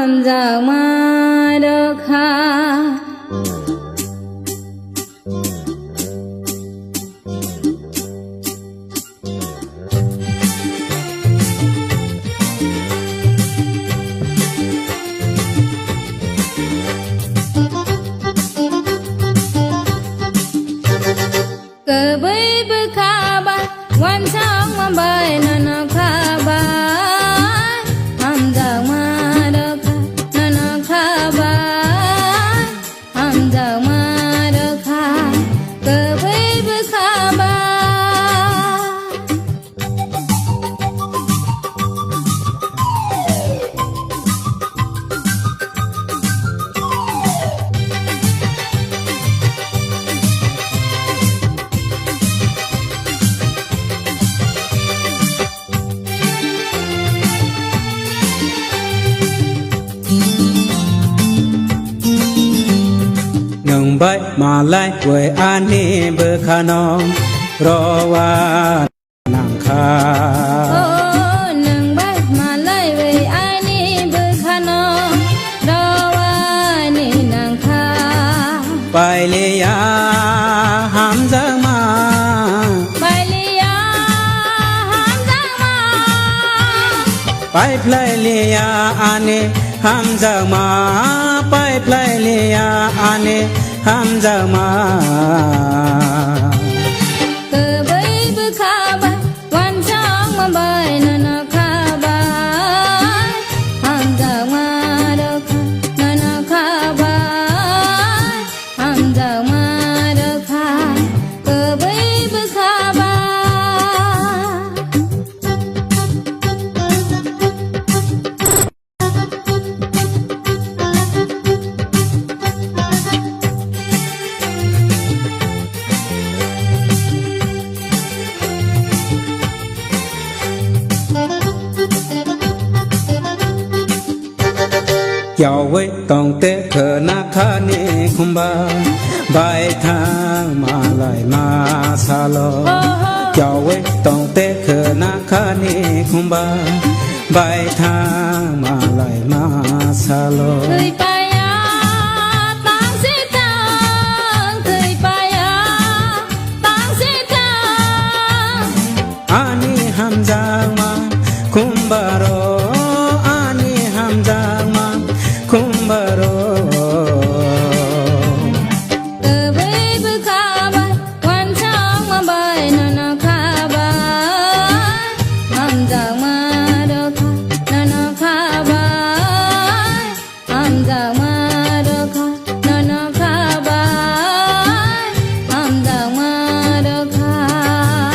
hamza madakha Kebai berkabar, wan sang mambai nana kabar, hamza madakha nana kabar, hamza madakha, kebai berkabar. Nung bay mà lại quê an ni bơ kha nong ro wa nang kha Oh, nang bay mà lại về ai ni bơ khano, đó wa ni nang kha. pai le ya ham giang ma Bài lia hamza ma, pai plai le ya ane ham giang ma pai plai le ya ane ham giang ma kebai berkabar, wan sang mambai nana kabar, hamza madakha nana kabar, hamza madakha, kebai berkabar. Chào với tòng tế khờ na kha ni khum ba bài thang mà lại ma sa lo chào với tòng tế khờ na kha ni khum ba bài thang mà lại ma sa lo Cười paya tang sitang, cười paya tang sitang. ani hamza ma khum ba ro ani hamza ma khum ba ro Kebai berkabar, wan sang mambai nana kabar, hamza